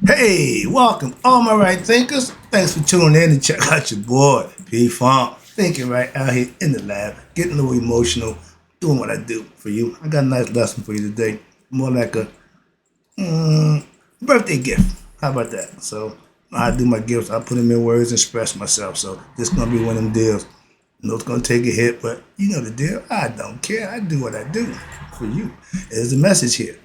Hey, welcome, all my right thinkers. Thanks for tuning in and check out your boy, P Funk. Thinking right out here in the lab, getting a little emotional, doing what I do for you. I got a nice lesson for you today. More like a birthday gift. How about that? So, I do my gifts, I put them in words and express myself. So, this is going to be one of them deals. I know it's going to take a hit, but you know the deal. I don't care. I do what I do for you. There's a message here.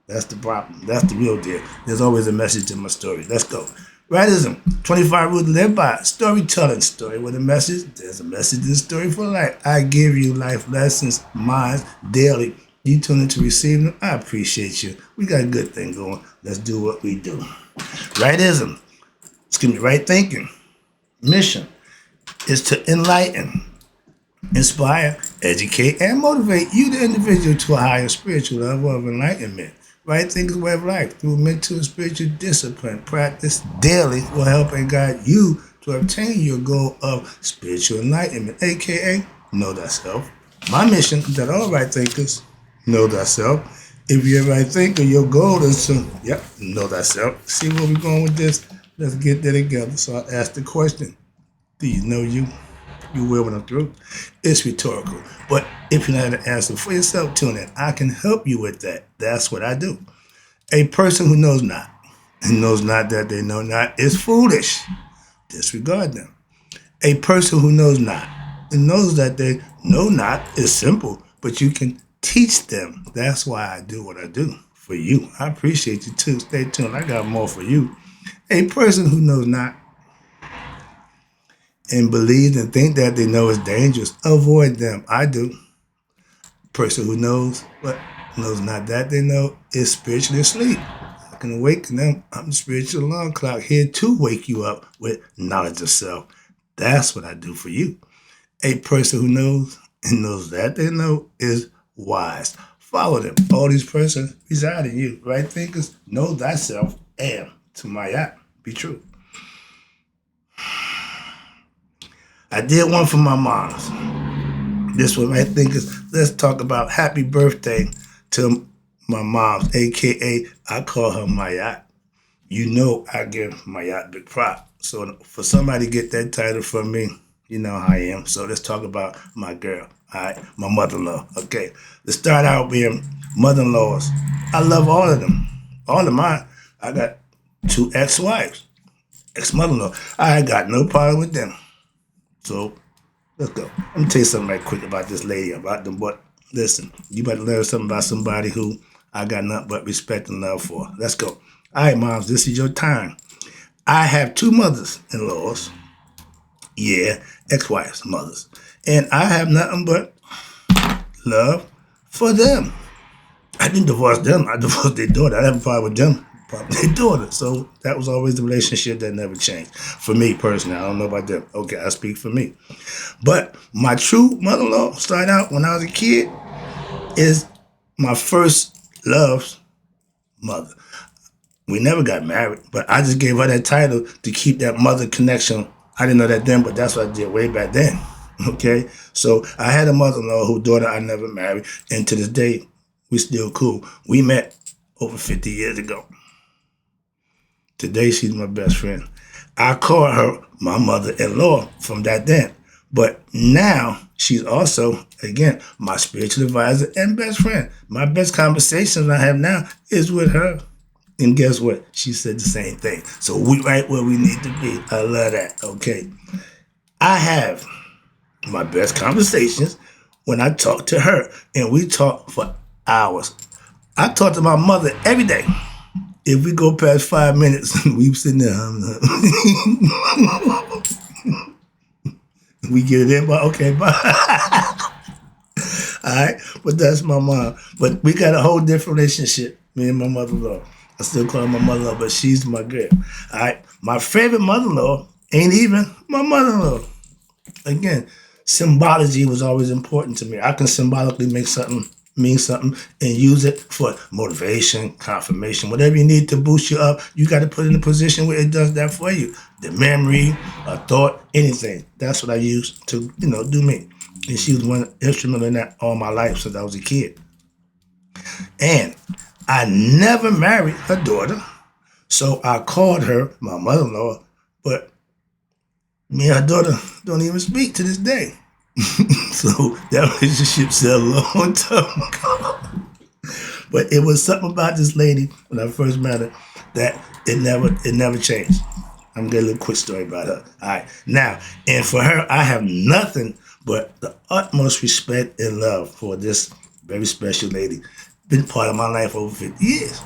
That's the problem. That's the real deal. There's always a message in my story. Let's go. Rightism, 25 rules to live by. Storytelling, story with a message. There's a message in the story for life. I give you life lessons, mine, daily. You tune in to receive them. I appreciate you. We got a good thing going. Let's do what we do. Rightism, right thinking. Mission is to enlighten, inspire, educate, and motivate you, the individual, to a higher spiritual level of enlightenment. Right thinking way of life through mental and spiritual discipline. Practice daily will help and guide you to obtain your goal of spiritual enlightenment, aka know thyself. My mission is that all right thinkers know thyself. If you're a right thinker, your goal is to, know thyself. See where we're going with this? Let's get there together. So I ask the question, do you know you? You will when I'm through. It's rhetorical. But if you know how to answer for yourself, tune in. I can help you with that. That's what I do. A person who knows not, and knows not that they know not, is foolish. Disregard them. A person who knows not, and knows that they know not, is simple, but you can teach them. That's why I do what I do for you. I appreciate you too. Stay tuned. I got more for you. A person who knows not and believes and think that they know is dangerous, avoid them. I do. Person who knows but knows not that they know is spiritually asleep. I can awaken them. I'm the spiritual alarm clock here to wake you up with knowledge of self. That's what I do for you. A person who knows and knows that they know is wise. Follow them. All these persons reside in you. Right thinkers, know thyself, and to my app, be true. I did one for my moms. This one, I think, is let's talk about happy birthday to my moms, aka I call her Mayat. You know I give Mayat big prop. So for somebody to get that title from me, you know how I am. So let's talk about my girl, all right, my mother-in-law. Okay, let's start out being mother-in-laws. I love all of them, all of mine. I got two ex-wives, ex-mother-in-law. I got no problem with them. So let's go. Let me tell you something right quick about this lady, about them. But listen, you better learn something about somebody who I got nothing but respect and love for. Let's go. All right, moms, this is your time. I have two mothers-in-laws. Yeah, ex-wives, mothers. And I have nothing but love for them. I didn't divorce them. I divorced their daughter. I have a problem with them. Problem with their daughter. So that was always the relationship that never changed. For me personally, I don't know about them. Okay, I speak for me. But my true mother-in-law, started out when I was a kid, is my first love's mother. We never got married, but I just gave her that title to keep that mother connection. I didn't know that then, but that's what I did way back then. Okay? So I had a mother-in-law whose daughter I never married, and to this day, we still cool. We met over 50 years ago. Today, she's my best friend. I call her my mother-in-law from that then. But now, she's also, again, my spiritual advisor and best friend. My best conversations I have now is with her. And guess what? She said the same thing. So we right where we need to be. I love that. Okay. I have my best conversations when I talk to her. And we talk for hours. I talk to my mother every day. If we go past 5 minutes, we sitting there. We get it in, but okay, bye. All right, but that's my mom. But we got a whole different relationship, me and my mother-in-law. I still call her my mother-in-law, but she's my girl. All right, my favorite mother-in-law ain't even my mother-in-law. Again, symbology was always important to me. I can symbolically make something mean something and use it for motivation, confirmation, whatever you need to boost you up. You got to put in a position where it does that for you. The memory, a thought, anything. That's what I use to, do me. And she was one instrumental in that all my life since I was a kid. And I never married her daughter. So I called her, my mother-in-law, but me and her daughter don't even speak to this day. So that relationship said a long time ago. But it was something about this lady when I first met her that it never changed. I'm gonna get a little quick story about her. All right. Now, and for her, I have nothing but the utmost respect and love for this very special lady. Been part of my life over 50 years.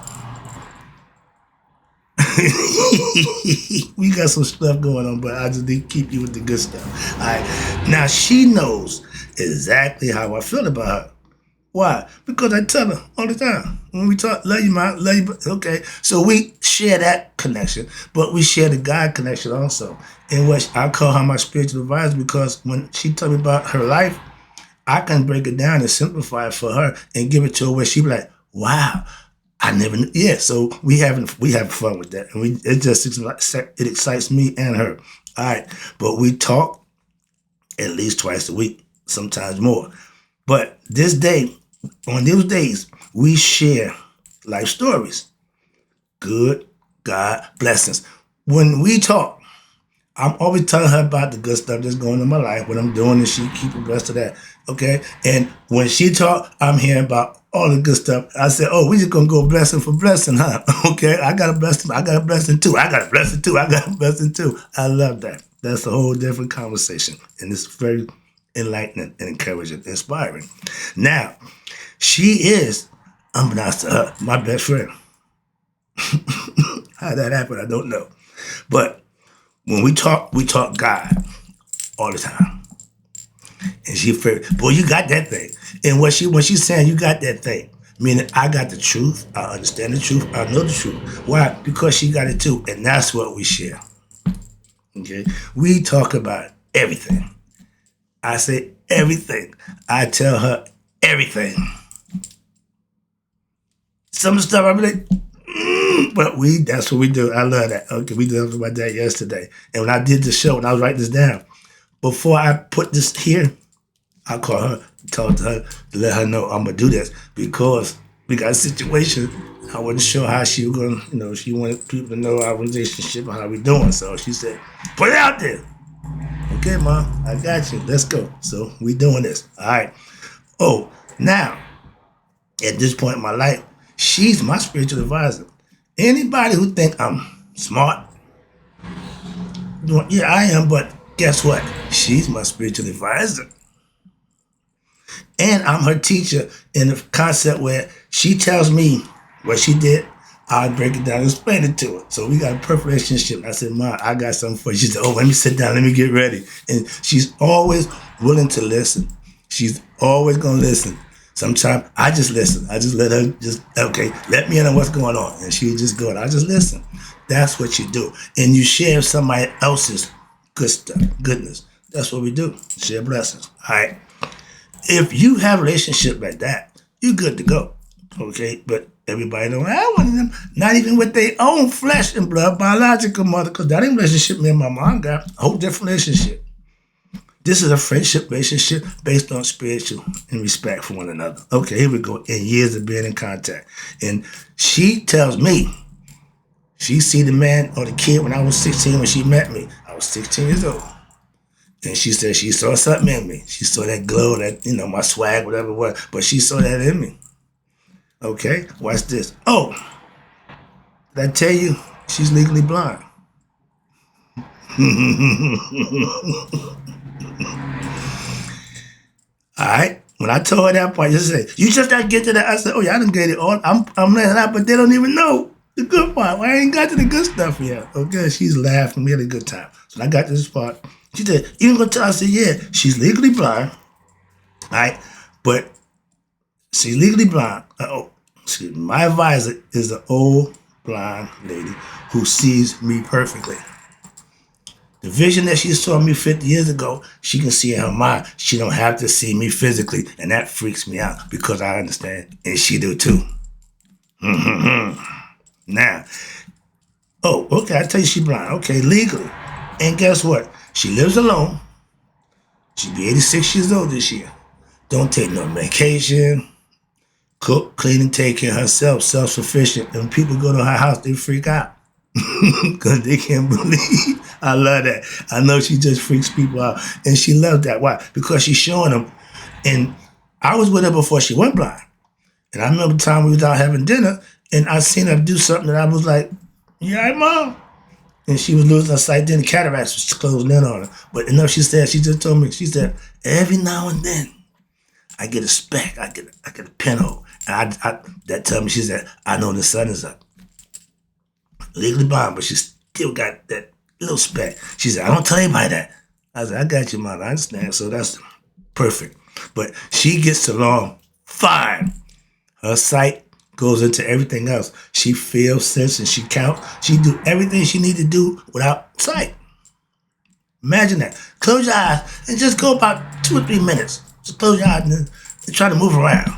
We got some stuff going on, but I just need to keep you with the good stuff. All right. Now, she knows exactly how I feel about her. Why? Because I tell her all the time. When we talk, love you, man, love you. Okay. So we share that connection, but we share the God connection also. In which I call her my spiritual advisor because when she tell me about her life, I can break it down and simplify it for her and give it to her where she be like, wow, I never knew. Yeah, so we have fun with that. And it excites me and her. All right. But we talk at least twice a week, sometimes more. But on those days, we share life stories. Good God blessings. When we talk, I'm always telling her about the good stuff that's going on in my life, what I'm doing, and she keep abreast of that. Okay? And when she talk, I'm hearing about all the good stuff. I said, oh, we just gonna go blessing for blessing, huh? Okay, I got a blessing too. I got a blessing too. I love that. That's a whole different conversation. And it's very enlightening and encouraging, inspiring. Now, she is, unbeknownst to her, my best friend. How that happened, I don't know. But when we talk God all the time. And she figured, boy, you got that thing. And when she's saying you got that thing, meaning I got the truth, I understand the truth, I know the truth. Why? Because she got it too. And that's what we share. Okay? We talk about everything. I say everything. I tell her everything. Some stuff I be like, but that's what we do. I love that. Okay, we talked about that yesterday. And when I did the show, and I was writing this down, before I put this here, I call her, talk to her, to let her know I'm gonna do this because we got a situation. I wasn't sure how she was gonna, she wanted people to know our relationship and how we doing. So she said, put it out there. Okay, Mom, I got you. Let's go. So we doing this. All right. Oh, now, at this point in my life, she's my spiritual advisor. Anybody who think I'm smart, yeah, I am, but guess what? She's my spiritual advisor. And I'm her teacher in the concept where she tells me what she did, I'll break it down and explain it to her. So we got a perfect relationship. I said, Mom, I got something for you. She said, oh, let me sit down, let me get ready. And she's always willing to listen. She's always going to listen. Sometimes I just listen. I just let her okay, let me know what's going on. And she just go, and I just listen. That's what you do. And you share somebody else's good stuff, goodness. That's what we do. Share blessings. All right. If you have a relationship like that, you're good to go. Okay? But everybody don't have one of them. Not even with their own flesh and blood, biological mother, because that ain't relationship me and my mom got. A whole different relationship. This is a friendship relationship based on spiritual and respect for one another. Okay, here we go. And years of being in contact. And she tells me, she see the man or the kid when I was 16 when she met me. I was 16 years old. And she said she saw something in me. She saw that glow, that, my swag, whatever it was. But she saw that in me. Okay, watch this. Oh, did I tell you she's legally blind? All right. When I told her that part, she said, you just got to get to that. I said, oh, yeah, I done get it all. I'm letting out, but they don't even know the good part. Well, I ain't got to the good stuff yet. Okay, she's laughing. We had a good time. So I got to this part. She said, you ain't going to tell? I said, yeah, she's legally blind. All right. But she's legally blind. Excuse me. My advisor is an old blind lady who sees me perfectly. The vision that she saw me 50 years ago, she can see in her mind. She don't have to see me physically. And that freaks me out because I understand. And she do too. Now, okay, I tell you she blind. Okay, legally. And guess what? She lives alone. She'll be 86 years old this year. Don't take no medication. Cook, clean, and take care of herself. Self-sufficient. And when people go to her house, they freak out. because they can't believe. I love that. I know she just freaks people out, and she loves that. Why? Because she's showing them. And I was with her before she went blind, and I remember the time we was out having dinner, and I seen her do something that I was like, "Yeah, right, mom." And she was losing her sight. Then the cataracts was closing in on her. But enough, she said. She just told me. She said, every now and then, I get a speck. I get a pinhole. And that tell me, she said, I know the sun is up. Legally blind, but she still got that little speck. She said, I don't tell anybody that. I said, I got you, mom. I understand. So that's perfect. But she gets along fine. Her sight goes into everything else. She feels, sense, and she counts. She do everything she need to do without sight. Imagine that. Close your eyes and just go about 2 or 3 minutes. Just close your eyes and try to move around.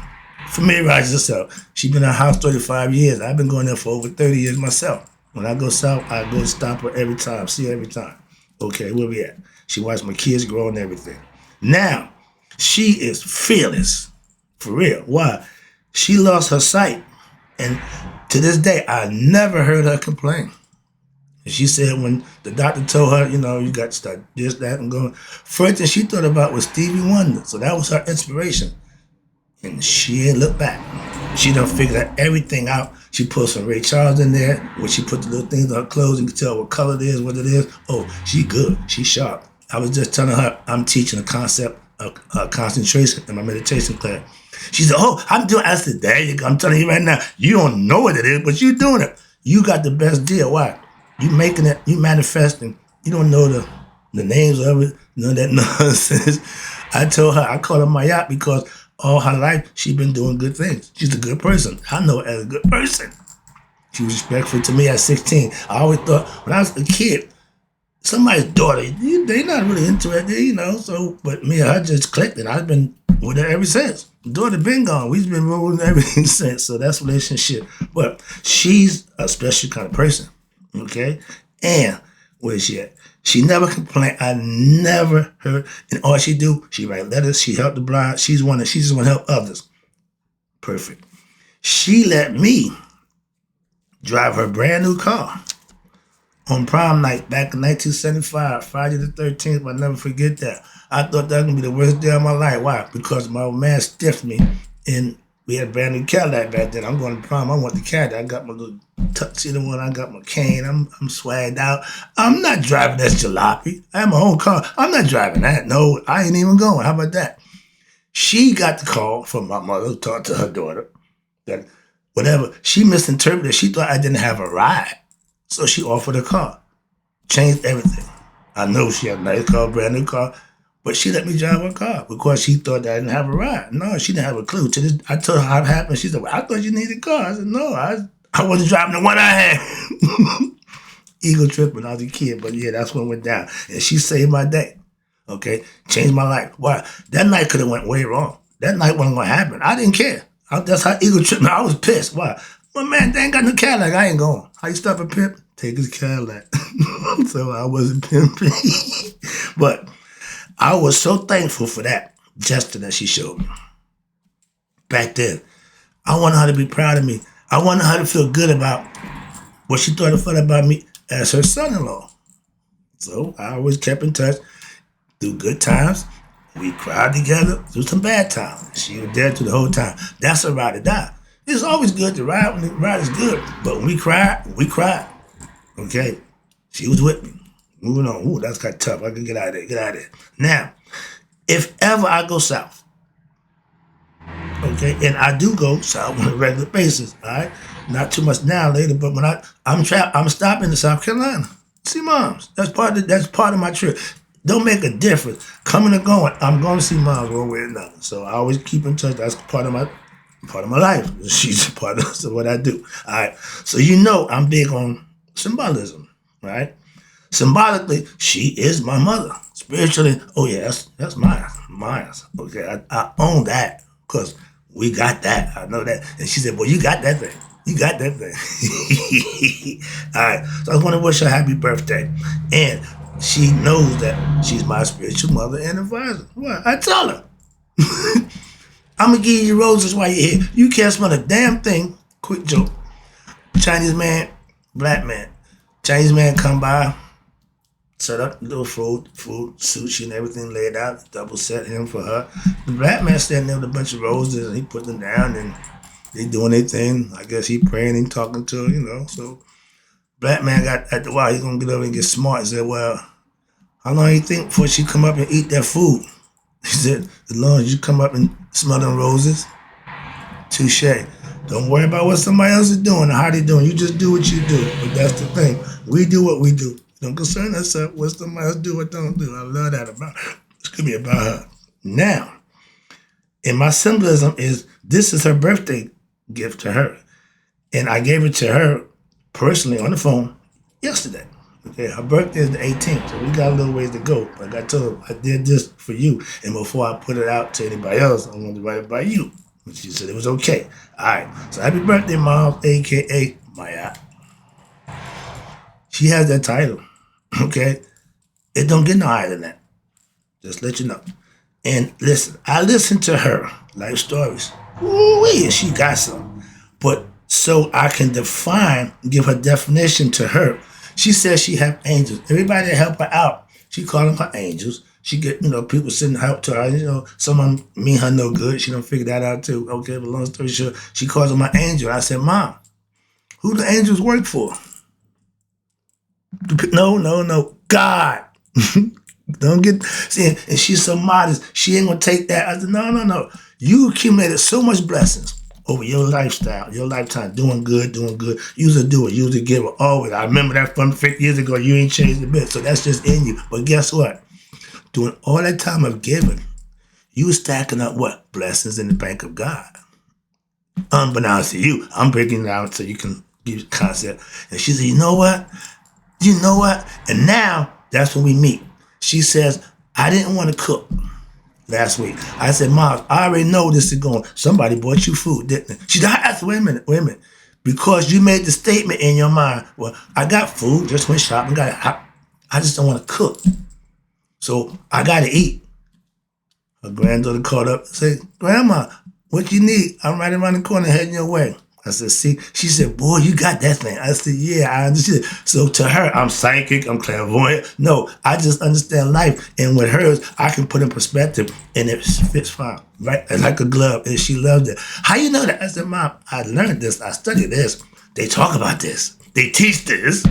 Familiarize yourself. She's been in her house 35 years. I've been going there for over 30 years myself. When I go south, I go stop her every time, see her every time. Okay, where we at? She watched my kids grow and everything. Now, she is fearless. For real. Why? She lost her sight. And to this day, I never heard her complain. And she said when the doctor told her, you got to start this, that, and going. First thing she thought about was Stevie Wonder. So that was her inspiration. And she ain't looked back. She done figured out everything out. She put some Ray Charles in there. When she put the little things on her clothes, you can tell what color it is, what it is. Oh, she good. She sharp. I was just telling her I'm teaching a concept of concentration in my meditation class. She said, oh, I'm doing it. I said, there you go. I'm telling you right now, you don't know what it is, but you're doing it. You got the best deal. Why? You making it, you manifesting. You don't know the names of it, none of that nonsense. I told her, I call her Maat because all her life she been doing good things. She's a good person. I know her as a good person. She was respectful to me at 16. I always thought when I was a kid, somebody's daughter, they not really into it, so, but me and her just clicked and I've been with her ever since. Daughter been gone. We've been rolling everything since, so that's relationship. But she's a special kind of person, okay? And where is she at? She never complained. I never heard, and all she do, she write letters, she help the blind, she just want to help others. Perfect. She let me drive her brand new car on prom night back in 1975, Friday the 13th. I'll never forget that. I thought that was going to be the worst day of my life. Why? Because my old man stiffed me, and we had a brand new Cadillac back then. I'm going to prom. I want the Cadillac. I got my little tuxedo one. I got my cane. I'm swagged out. I'm not driving that jalopy. I have my own car. I'm not driving that. No, I ain't even going. How about that? She got the call from my mother who talked to her daughter that whatever. She misinterpreted. She thought I didn't have a ride. So she offered a car. Changed everything. I know she had a nice car, brand new car, but she let me drive her car because she thought that I didn't have a ride. No, she didn't have a clue. I told her how it happened. She said, well, I thought you needed a car. I said, no, I wasn't driving the one I had. Ego trip when I was a kid, but yeah, that's when it went down. And she saved my day. Okay? Changed my life. Why? That night could have went way wrong. That night wasn't going to happen. I didn't care. That's how ego tripped me. I was pissed. Why? Well, man, they ain't got no Cadillac. I ain't going. How you stop a pimp? Take his Cadillac. So I wasn't pimping. But I was so thankful for that gesture that she showed me. Back then, I wanted her to be proud of me. I wanted her to feel good about what she thought it felt about me as her son-in-law. So I always kept in touch through good times. We cried together through some bad times. She was there through the whole time. That's a ride or die. It's always good to ride when the ride is good. But when we cried, we cried. Okay? She was with me. Moving on. Ooh, that's kind of tough. I can get out of there. Get out of there. Now, if ever I go south, okay, and I do go south on a regular basis, all right? Not too much now, later, but when I'm stopping in South Carolina. See moms. That's part of my trip. Don't make a difference. Coming or going, I'm going to see moms one way or another. So I always keep in touch. That's part of my life. She's a part of what I do. All right. So I'm big on symbolism, right? Symbolically, she is my mother. Spiritually, oh yeah, that's mine. Mine. Okay, I own that because we got that. I know that. And she said, well, you got that thing. You got that thing. All right. So I want to wish her happy birthday. And she knows that she's my spiritual mother and advisor. Well, I tell her. I'm going to give you roses while you're here. You can't smell a damn thing. Quick joke. Chinese man, black man. Chinese man come by, set up little food, sushi and everything laid out, double set him for her. The black man standing there with a bunch of roses and he put them down and they doing their thing. I guess he praying and talking to her, So black man got at the while, he's gonna get over and get smart and said, well, how long you think before she come up and eat that food? He said, as long as you come up and smell them roses, touche. Don't worry about what somebody else is doing or how they doing. You just do what you do. But that's the thing. We do what we do. Don't concern us with what somebody else do or don't do. I love that about her. It's gonna be about her. Now, and my symbolism is this is her birthday gift to her. And I gave it to her personally on the phone yesterday. Okay, her birthday is the 18th, so we got a little ways to go. Like I told her, I did this for you, and before I put it out to anybody else, I wanted to write it by you. And she said it was okay. All right, so happy birthday, Mom, a.k.a. Maat. She has that title, okay? It don't get no higher than that. Just let you know. And listen, I listened to her life stories. Ooh, she got some. But so I can give her definition to her. She says she have angels. Everybody that help her out, she call them her angels. She get, people sending help to her. Some of them mean her no good. She don't figure that out too. Okay, but long story short, she calls them my angel. I said, Mom, who do angels work for? No. God. Don't get, see, and she's so modest. She ain't gonna take that. I said, no. You accumulated so much blessings over your lifestyle, your lifetime, doing good. Use a doer, use a giver, always. I remember that from 50 years ago. You ain't changed a bit, so that's just in you. But guess what? Doing all that time of giving, you stacking up what? Blessings in the bank of God. Unbeknownst to you, I'm breaking it down so you can get the concept. And she said, you know what? And now, that's when we meet. She says, I didn't want to cook last week. I said, Mom, I already know this is going. Somebody bought you food, didn't they? She said, I said, wait a minute. Because you made the statement in your mind, well, I got food, just went shopping, I just don't want to cook. So I got to eat. Her granddaughter called up and said, Grandma, what you need? I'm right around the corner heading your way. I said, see, she said, boy, you got that thing. I said, yeah, I understand. So to her, I'm psychic, I'm clairvoyant. No, I just understand life. And with hers, I can put in perspective and it fits fine, right? It's like a glove. And she loved it. How you know that? I said, Mom, I learned this. I studied this. They talk about this. They teach this.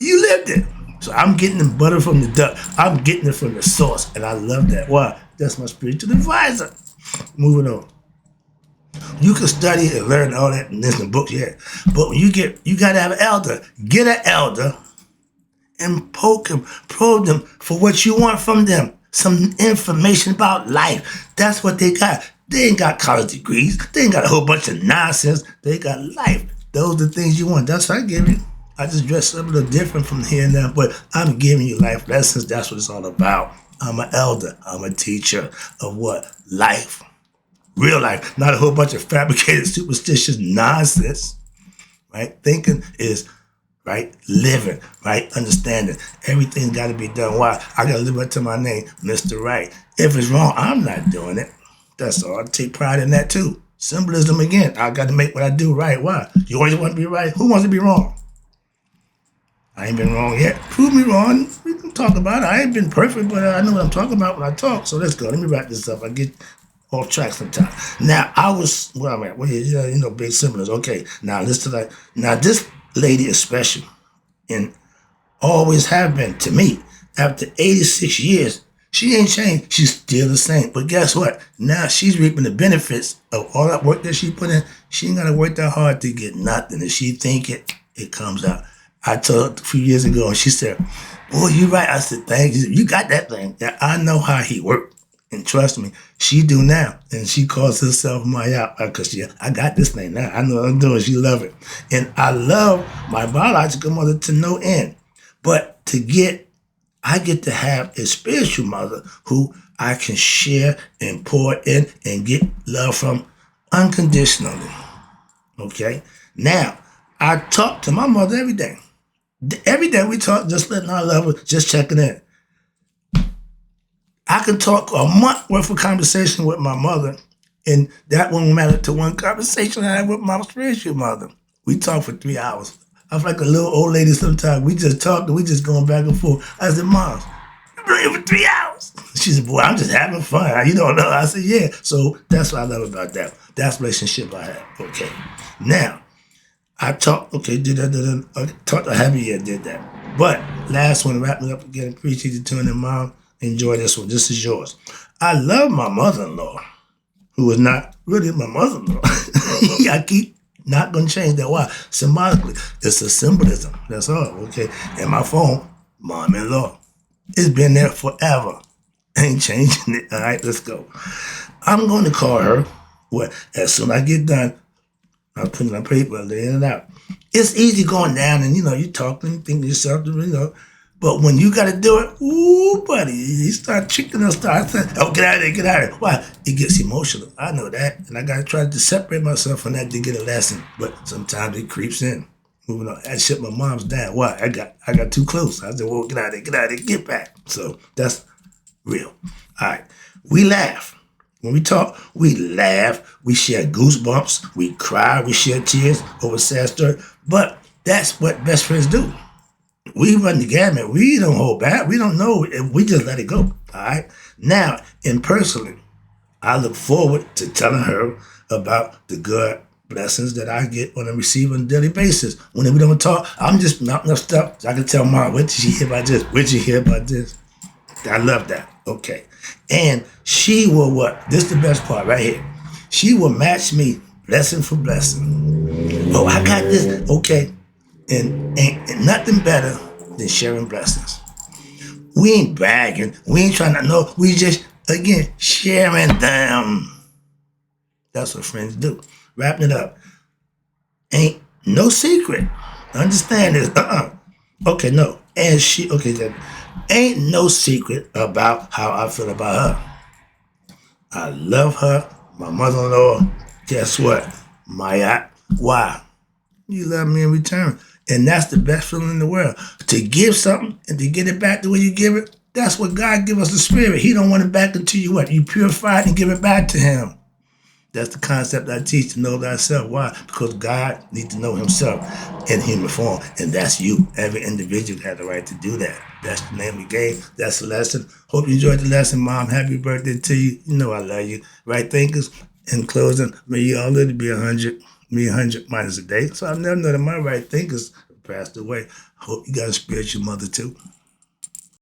You lived it. So I'm getting the butter from the duck. I'm getting it from the source. And I love that. Why? That's my spiritual advisor. Moving on. You can study and learn all that and listen to books, yeah. But when you got to have an elder. Get an elder and poke them, probe them for what you want from them. Some information about life. That's what they got. They ain't got college degrees. They ain't got a whole bunch of nonsense. They got life. Those are the things you want. That's what I give you. I just dress up a little different from here and there, but I'm giving you life lessons. That's what it's all about. I'm an elder. I'm a teacher of what? Life. Real life, not a whole bunch of fabricated, superstitious nonsense, right? Thinking is, right, living, right, understanding. Everything's got to be done. Why? I got to live up to my name, Mr. Right. If it's wrong, I'm not doing it. That's all. I take pride in that too. Symbolism again. I got to make what I do right. Why? You always want to be right? Who wants to be wrong? I ain't been wrong yet. Prove me wrong. We can talk about it. I ain't been perfect, but I know what I'm talking about when I talk. So let's go. Let me wrap this up. I get off track sometimes. Now, I was, where I'm at, big symbolism. Okay, now listen to that. Now, this lady is special and always have been to me. After 86 years, she ain't changed. She's still the same. But guess what? Now she's reaping the benefits of all that work that she put in. She ain't got to work that hard to get nothing. If she think it comes out. I told her a few years ago, and she said, boy, you right. I said, thank you. You got that thing. Yeah, I know how he worked. And trust me, she do now. And she calls herself Maat because I got this thing now. I know what I'm doing. She love it. And I love my biological mother to no end. But I get to have a spiritual mother who I can share and pour in and get love from unconditionally. Okay? Now, I talk to my mother every day. Every day we talk, just letting her love her, just checking in. I can talk a month worth of conversation with my mother, and that won't matter to one conversation I had with my spiritual mother. We talk for 3 hours. I was like a little old lady sometimes. We just talking, we just going back and forth. I said, Mom, you've been here for 3 hours. She said, boy, I'm just having fun. You don't know. I said, yeah. So that's what I love about that. That's the relationship I have. Okay. Now, I talked, okay, I talked to Javier, did that. But last one, wrapping up again, appreciate you tuning in, Mom. Enjoy this one. This is yours. I love my mother-in-law, who is not really my mother-in-law. I keep not going to change that. Why? Symbolically. It's a symbolism. That's all, okay? And my phone, mom-in-law. It's been there forever. Ain't changing it. All right, let's go. I'm going to call her. What? As soon as I get done, I'm putting on paper, laying it out. It's easy going down and, you talking, thinking yourself, But when you got to do it, ooh, buddy, you start tricking us, start saying, oh, get out of there, get out of there. Why? It gets emotional. I know that. And I got to try to separate myself from that to get a lesson. But sometimes it creeps in. Moving on. I shut my mom's down. Why? I got too close. I said, well, get out of there, get back. So that's real. All right. We laugh. When we talk, we laugh, we share goosebumps, we cry, we share tears over sad story. But that's what best friends do. We run the gamut. We don't hold back. We don't know. We just let it go. All right. Now, in personally, I look forward to telling her about the good blessings that I get on a receive on a daily basis. When we don't talk, I'm just mounting up stuff so I can tell Mom, what did she hear about this? What did you hear about this? I love that. Okay. And she will what? This is the best part right here. She will match me blessing for blessing. Oh, I got this. Okay. And ain't nothing better than sharing blessings. We ain't bragging. We ain't trying to know. We just, again, sharing them. That's what friends do. Wrapping it up. Ain't no secret. Understand this. Okay, no. And then, ain't no secret about how I feel about her. I love her. My mother-in-law, guess what? Maat. Why? You love me in return. And that's the best feeling in the world. To give something and to get it back the way you give it, that's what God give us the spirit. He don't want it back until you what? You purify it and give it back to him. That's the concept I teach, to know thyself. Why? Because God needs to know himself in human form. And that's you. Every individual has the right to do that. That's the name of the game. That's the lesson. Hope you enjoyed the lesson, Mom. Happy birthday to you. You know I love you. Right thinkers, in closing, may you all live to be 100. Me 100 minus a day. So I've never known that my right thinkers passed away. Hope you got a spiritual mother too.